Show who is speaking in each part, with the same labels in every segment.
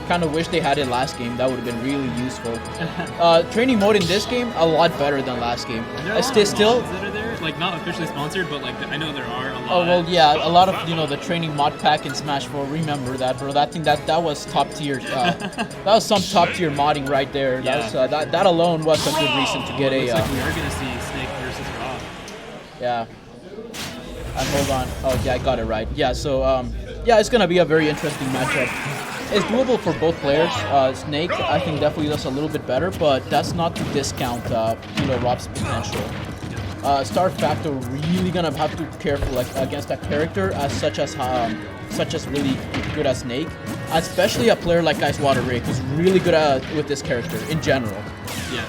Speaker 1: kind of wish they had it last game. That would have been really useful. Training mode in this game, a lot better than last game.
Speaker 2: There are
Speaker 1: still
Speaker 2: mods that are there, like not officially sponsored, but like I know there are a lot.
Speaker 1: Oh well, yeah, a lot of the training mod pack in Smash 4. Remember that, bro? That thing that was top tier. That was some top tier modding right there.
Speaker 2: Yeah.
Speaker 1: That alone was a good reason to get a.
Speaker 2: Looks like we are gonna see Snake versus R.O.B.
Speaker 1: Yeah. Hold on. Oh yeah, I got it right. Yeah. So yeah, it's gonna be a very interesting matchup. It's doable for both players. Snake, I think, definitely does a little bit better, but that's not to discount R.O.B's potential. Starfacto really gonna have to be careful against a character such as really good as Snake, especially a player like IceWaterRick who's really good with this character in general.
Speaker 2: Yeah.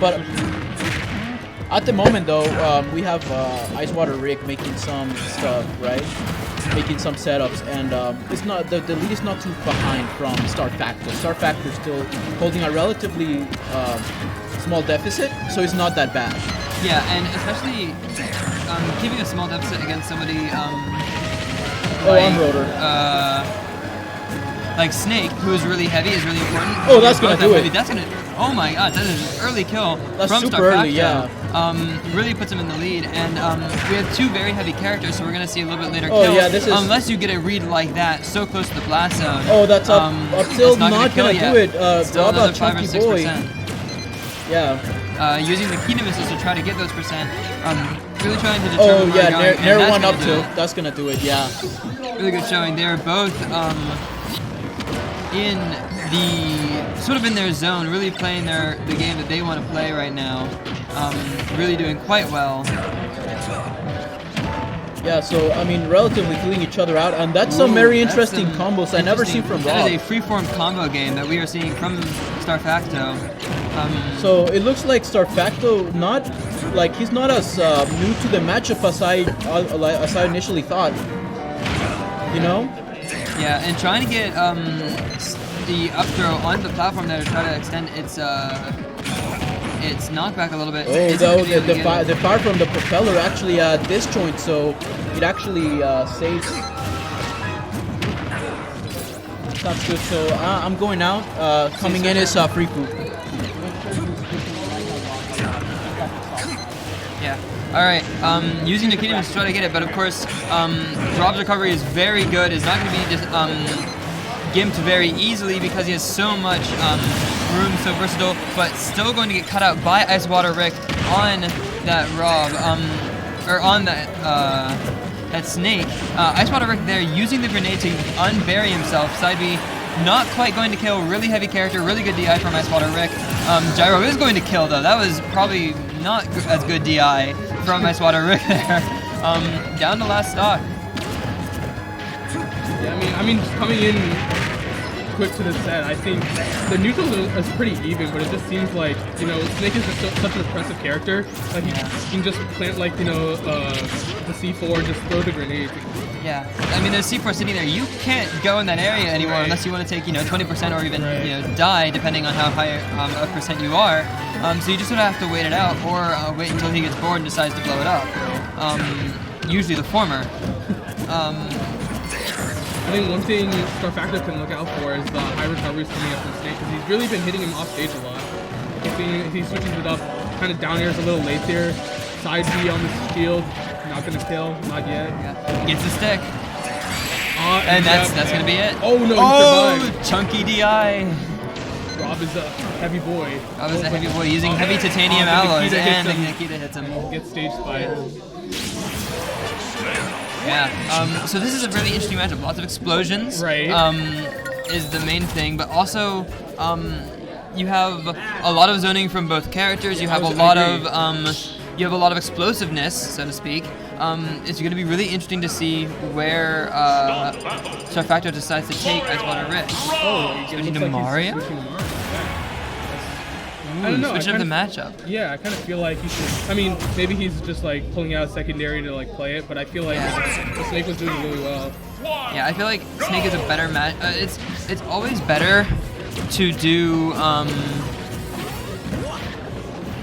Speaker 1: But at the moment though, we have IceWaterRick making some stuff, right? Making some setups, and it's not the lead is not too behind from Starfacto. Starfacto is still holding a relatively small deficit, so it's not that bad.
Speaker 3: Yeah, and especially keeping a small deficit against somebody like Snake, who is really heavy, is really important.
Speaker 1: Oh, that's gonna do it.
Speaker 3: That's gonna. Oh my God, that is an early kill
Speaker 1: that's
Speaker 3: from
Speaker 1: super
Speaker 3: Starfacto.
Speaker 1: Early, yeah.
Speaker 3: Really puts him in the lead, and we have two very heavy characters, so we're gonna see a little bit later
Speaker 1: Oh
Speaker 3: kills.
Speaker 1: yeah, this is.
Speaker 3: Unless you get a read like that, so close to the blast zone.
Speaker 1: Oh, that's up till not gonna do it.
Speaker 3: Still another 5 or
Speaker 1: Chunky boy.
Speaker 3: 6%.
Speaker 1: Yeah.
Speaker 3: Using the Kina missiles to try to get those percent. Really trying to determine.
Speaker 1: Oh yeah,
Speaker 3: Nair
Speaker 1: one up tilt. That's gonna do it. Yeah.
Speaker 3: Really good showing. They're both in their zone, really playing the game that they want to play right now. Really doing quite well.
Speaker 1: Yeah, so I mean, relatively killing each other out, and that's some very interesting combos I never seen from R.O.B.
Speaker 3: That is a freeform combo game that we are seeing from Starfacto.
Speaker 1: So it looks like Starfacto he's not as new to the matchup as I initially thought. You know?
Speaker 3: Yeah, and trying to get the up throw on the platform there to try to extend its knockback a little bit.
Speaker 1: Oh, though the fire from the propeller actually disjoint, so it actually saves. That's good. So I'm going out. Coming in is free poop.
Speaker 3: Yeah. All right. Using the Kingdom to try to get it, but of course, R.O.B's recovery is very good. It's not going to be just gimped very easily because he has so much room, so versatile, but still going to get cut out by IceWaterRick on that R.O.B. Or on that Snake. IceWaterRick there using the grenade to unbury himself. Side B not quite going to kill. Really heavy character, really good DI from IceWaterRick. Gyro is going to kill though. That was probably not as good DI from IceWaterRick there. Down to last stock.
Speaker 4: Yeah, I mean, coming in quick to the set, I think the neutrals is pretty even, but it just seems like, Snake is just such an impressive character. Like he can just plant the C4 and just throw the grenade.
Speaker 3: Yeah, I mean, there's C4 sitting there. You can't go in that area anymore unless you want to take 20% or even die, depending on how high a percent you are. So you just sort of have to wait it out, or wait until he gets bored and decides to blow it up. Usually the former.
Speaker 4: I think one thing Starfacto can look out for is the high recoveries coming up from Snake, because he's really been hitting him off stage a lot. If he switches it up, kind of down airs a little late there, side B on the shield, not gonna kill, not yet.
Speaker 3: Yeah. Gets the stick. And that's gonna be it.
Speaker 4: Oh no, he survived.
Speaker 3: Chunky DI.
Speaker 4: R.O.B is a heavy boy.
Speaker 3: R.O.B is a heavy boy using heavy titanium alloys, and the Nikita hits him.
Speaker 4: Gets stage spike.
Speaker 3: Yeah. So this is a really interesting matchup. Lots of explosions.
Speaker 4: Right.
Speaker 3: Is the main thing, but also you have a lot of zoning from both characters. You have a lot of explosiveness, so to speak. It's going to be really interesting to see where Starfacto decides to take IceWaterRick.
Speaker 4: Oh,
Speaker 3: switching to Mario?
Speaker 4: I don't know.
Speaker 3: Switching up the matchup.
Speaker 4: Yeah, I kind of feel like he should. I mean, maybe he's just pulling out a secondary to play it, but I feel like the Snake was doing really well.
Speaker 3: Yeah, I feel like Snake is a better match. It's always better to do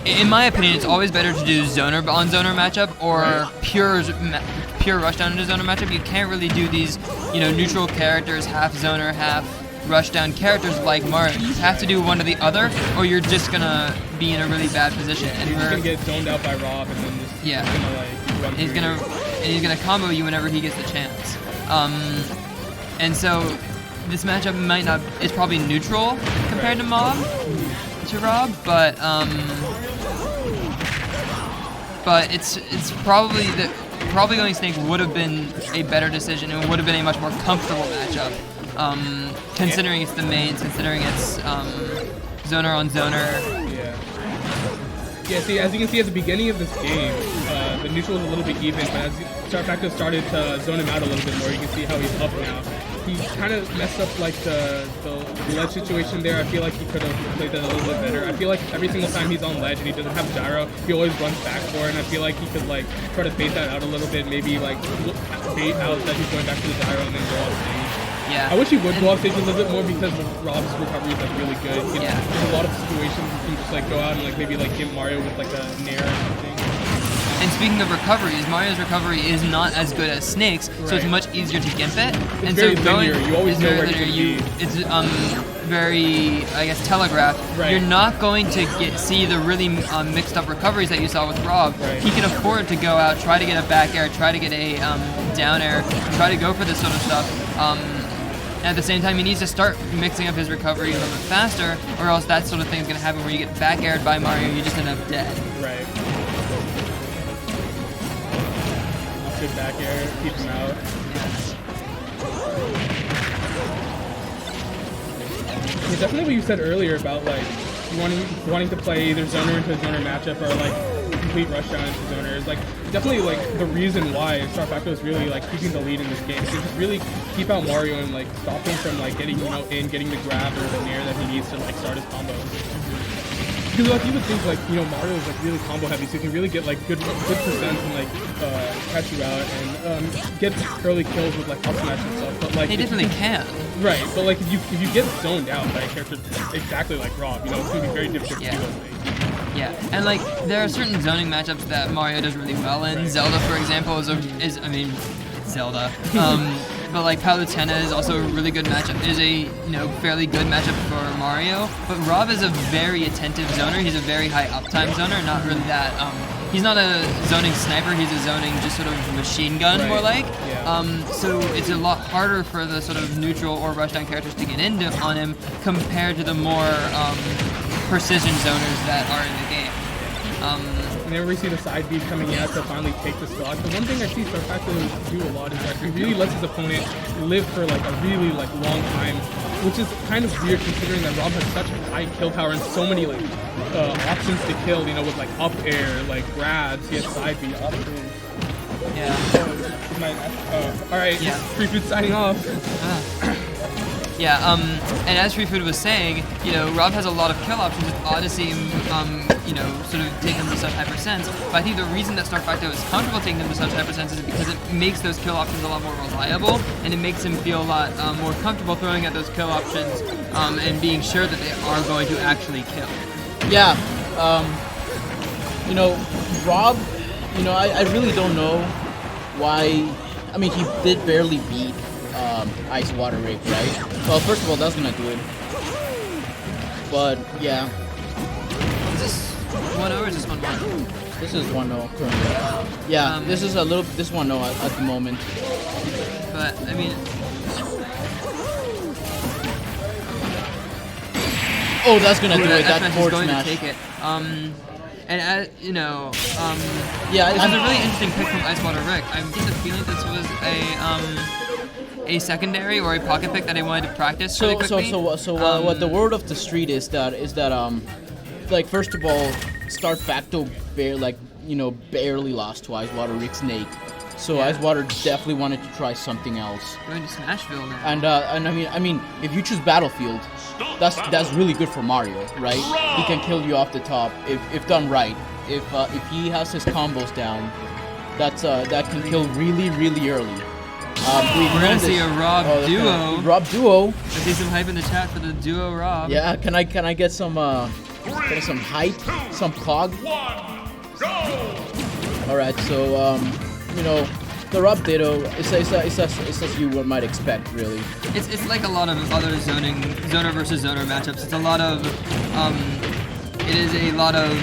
Speaker 3: in my opinion, it's always better to do zoner on zoner matchup or pure rushdown into zoner matchup. You can't really do these, neutral characters, half zoner, half rushdown characters like Mario. You have to do one or the other, or you're just gonna be in a really bad position. And
Speaker 4: You're just gonna get zoned out by R.O.B and then just run
Speaker 3: he's gonna combo you whenever he gets the chance. And so this matchup it's probably neutral compared to R.O.B, but it's probably going Snake would have been a better decision and would have been a much more comfortable matchup, considering it's the mains, considering it's zoner on zoner.
Speaker 4: Yeah, see, as you can see at the beginning of this game, the neutral was a little bit even, but as Starfacto started to zone him out a little bit more, you can see how he's up now. He kind of messed up like the ledge situation there. I feel like he could have played that a little bit better. I feel like every single time he's on ledge and he doesn't have gyro, he always runs back for it, and I feel like he could like try to bait that out a little bit, maybe like bait out that he's going back to the gyro and then go off stage.
Speaker 3: Yeah.
Speaker 4: I wish he would go off stage a little bit more because R.O.B's recovery is like really good. There's a lot of situations you can just like go out and like maybe like hit Mario with like a nair or something.
Speaker 3: And speaking of recoveries, Mario's recovery is not as good as Snake's, so it's much easier to gimp it.
Speaker 4: It's very linear. You always know where to be.
Speaker 3: It's very, I guess, telegraphed.
Speaker 4: Right.
Speaker 3: You're not going to see the really mixed up recoveries that you saw with R.O.B.
Speaker 4: Right.
Speaker 3: He can afford to go out, try to get a back air, try to get a down air, try to go for this sort of stuff. At the same time, he needs to start mixing up his recovery a little bit faster, or else that sort of thing is going to happen where you get back aired by Mario and you just end up dead.
Speaker 4: Right. Good back air, keep him out. Yeah, definitely what you said earlier about like wanting to play either zoner into a zoner matchup or like complete rushdown into zoner is like definitely like the reason why Starfacto is really like keeping the lead in this game. To just really keep out Mario and like stop him from like getting getting the grab or the nair that he needs to like start his combos. Because like you would think like Mario is like really combo heavy, so you can really get like good percents and like catch you out and get early kills with like up smash and stuff. But like
Speaker 3: They definitely can.
Speaker 4: Right, but like if you get zoned out by a character exactly like R.O.B, it's gonna be very difficult to do those things.
Speaker 3: Yeah, and like there are certain zoning matchups that Mario does really well in. Right. Zelda, for example, is Zelda. But like Palutena is also a really good matchup. It is a fairly good matchup for Mario. But R.O.B is a very attentive zoner. He's a very high uptime zoner. Not really that. He's not a zoning sniper. He's a zoning just sort of machine gun, more like.
Speaker 4: Yeah.
Speaker 3: So it's a lot harder for the sort of neutral or rushdown characters to get into on him compared to the more precision zoners that are in the game.
Speaker 4: Whenever we see the side B coming out to finally take the stock, the one thing I see Starfacto do a lot is that he really lets his opponent live for like a really like long time, which is kind of weird considering that R.O.B has such high kill power and so many like options to kill, with like up air, like grabs, he has side B, up air.
Speaker 3: Yeah.
Speaker 4: Alright,
Speaker 3: Yeah.
Speaker 4: Free Food signing off.
Speaker 3: Yeah, and as Free Food was saying, R.O.B has a lot of kill options. It's odd to see him, sort of take them to such high percents. But I think the reason that Starfacto is comfortable taking them to such high percents is because it makes those kill options a lot more reliable, and it makes him feel a lot more comfortable throwing at those kill options and being sure that they are going to actually kill.
Speaker 1: Yeah, R.O.B, I really don't know why. I mean, he did barely beat IceWaterRick, right? Well, first of all, that's gonna do it. But yeah.
Speaker 3: Is this 1-0 or is this 1-1?
Speaker 1: This is 1-0 currently. Yeah, this is this 1-0 at the moment.
Speaker 3: But I mean,
Speaker 1: oh, that's gonna do it.
Speaker 3: That
Speaker 1: That
Speaker 3: smash
Speaker 1: forward
Speaker 3: is going
Speaker 1: smash.
Speaker 3: to take it. And
Speaker 1: Yeah,
Speaker 3: this was a really interesting pick from IceWaterRick. I'm getting the feeling this was a secondary or a pocket pick that I wanted to practice really quickly.
Speaker 1: What the word of the street is that like first of all, Starfacto barely lost to IceWaterRick Snake. So IceWater definitely wanted to try something else.
Speaker 3: Going to Smashville now.
Speaker 1: And I mean, if you choose Battlefield, that's really good for Mario, right? He can kill you off the top if done right. If he has his combos down, that can kill really early.
Speaker 3: We're gonna see a R.O.B duo.
Speaker 1: R.O.B duo.
Speaker 3: I see some hype in the chat for the duo R.O.B.
Speaker 1: Yeah, can I get some getting some height, some cog. All right, so you know, the R.O.B Ditto is as you might expect, really.
Speaker 3: It's like a lot of other zoner versus zoner matchups. It's a lot of it is a lot of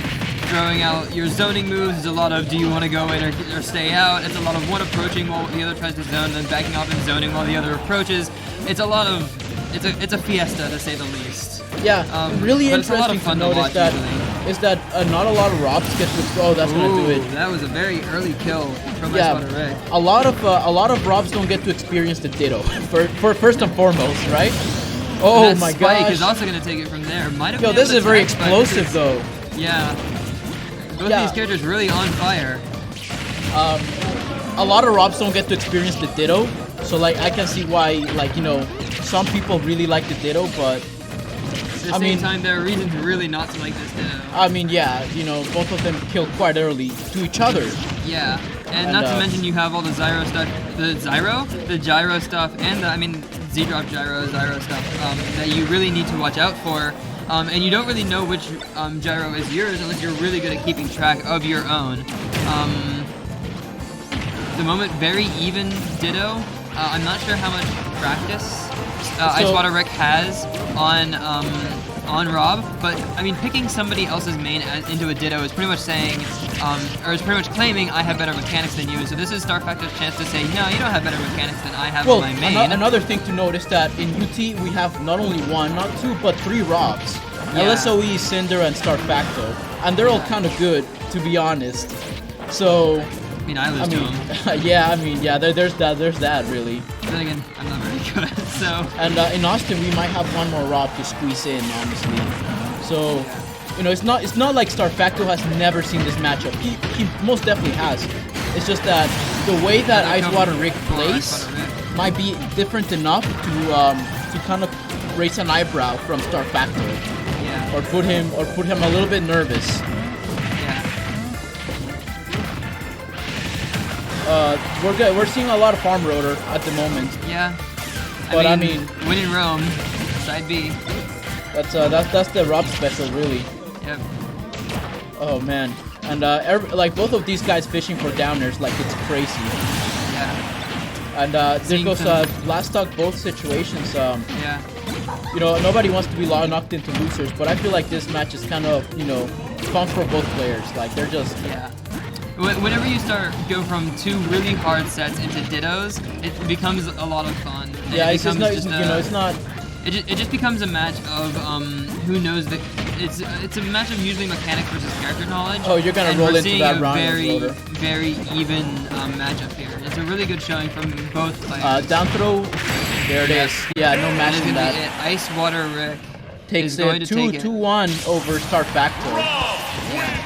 Speaker 3: throwing out your zoning moves. It's a lot of do you want to go in or stay out. It's a lot of one approaching while the other tries to zone, then backing off and zoning while the other approaches. It's a lot of it's a fiesta to say the least.
Speaker 1: Yeah, really
Speaker 3: but it's a lot
Speaker 1: interesting
Speaker 3: of fun
Speaker 1: to
Speaker 3: to
Speaker 1: notice
Speaker 3: watch
Speaker 1: that
Speaker 3: usually.
Speaker 1: is that not a lot of R.O.Bs get to. Oh, that's gonna do it.
Speaker 3: That was a very early kill from
Speaker 1: Yeah,
Speaker 3: IceWaterRick.
Speaker 1: a lot of R.O.Bs don't get to experience the Ditto for first and foremost, right? Oh
Speaker 3: And that
Speaker 1: my
Speaker 3: spike
Speaker 1: gosh!
Speaker 3: is also going to take it from there. Might have
Speaker 1: Yo,
Speaker 3: been
Speaker 1: this
Speaker 3: able
Speaker 1: is
Speaker 3: to
Speaker 1: very
Speaker 3: tag, but
Speaker 1: explosive though.
Speaker 3: Yeah. Both
Speaker 1: Yeah.
Speaker 3: these characters really on fire.
Speaker 1: A lot of R.O.Bs don't get to experience the Ditto, so like I can see why, like, you know, some people really like the Ditto, but
Speaker 3: At the same time, there are reasons really not to like this Ditto.
Speaker 1: I mean, yeah, you know, both of them kill quite early to each other.
Speaker 3: Yeah, and
Speaker 1: And,
Speaker 3: not to mention you have all the gyro stuff, the gyro stuff, and Z-drop gyro stuff that you really need to watch out for. And you don't really know which gyro is yours unless you're really good at keeping track of your own. The moment very even Ditto. I'm not sure how much practice IceWaterRick has on R.O.B, but I mean picking somebody else's main into a Ditto is pretty much saying, or is pretty much claiming I have better mechanics than you. So this is Starfacto's chance to say, no, you don't have better mechanics than I have
Speaker 1: Well,
Speaker 3: on my main.
Speaker 1: another thing to note is that in UT we have not only one, not two, but three R.O.Bs.
Speaker 3: Yeah.
Speaker 1: LSOE, Cinder, and Starfacto, and they're all kind of good, to be honest. So,
Speaker 3: I mean, I lose to him.
Speaker 1: yeah, there's that really.
Speaker 3: But then again, I'm not very good, so.
Speaker 1: And in Austin, we might have one more R.O.B to squeeze in, honestly. So, you know, it's not like Starfacto has never seen this matchup. He most definitely has. It's just that the way that IceWaterRick plays might be different enough to kind of raise an eyebrow from Starfacto,
Speaker 3: Yeah.
Speaker 1: or put him a little bit nervous.
Speaker 3: Yeah.
Speaker 1: We're seeing a lot of farm rotor at the moment.
Speaker 3: Yeah.
Speaker 1: But I mean,
Speaker 3: win in Rome, side B.
Speaker 1: That's the R.O.B special, really.
Speaker 3: Yep.
Speaker 1: Oh man, and like both of these guys fishing for downers, like it's crazy.
Speaker 3: Yeah.
Speaker 1: And there
Speaker 3: Seeing
Speaker 1: goes
Speaker 3: some-
Speaker 1: last talk both situations.
Speaker 3: Yeah.
Speaker 1: You know, nobody wants to be knocked into losers, but I feel like this match is kind of, you know, fun for both players. Like they're just
Speaker 3: Yeah. Whenever you go from two really hard sets into Dittos, it becomes a lot of fun. And
Speaker 1: yeah,
Speaker 3: it
Speaker 1: it's just
Speaker 3: becomes
Speaker 1: not, you know, it's not.
Speaker 3: It just becomes a match of who knows the. It's a match of usually mechanics versus character knowledge.
Speaker 1: Oh, you're gonna
Speaker 3: and
Speaker 1: roll
Speaker 3: we're
Speaker 1: into
Speaker 3: seeing
Speaker 1: that
Speaker 3: a
Speaker 1: round
Speaker 3: very
Speaker 1: roller.
Speaker 3: very even matchup here. It's a really good showing from both players.
Speaker 1: Down throw. There it is. Yeah, no
Speaker 3: That is
Speaker 1: matching
Speaker 3: gonna
Speaker 1: that.
Speaker 3: be it. IceWaterRick
Speaker 1: Takes
Speaker 3: is going
Speaker 1: it
Speaker 3: to take it.
Speaker 1: 2-1 over Starfacto.
Speaker 3: Yeah.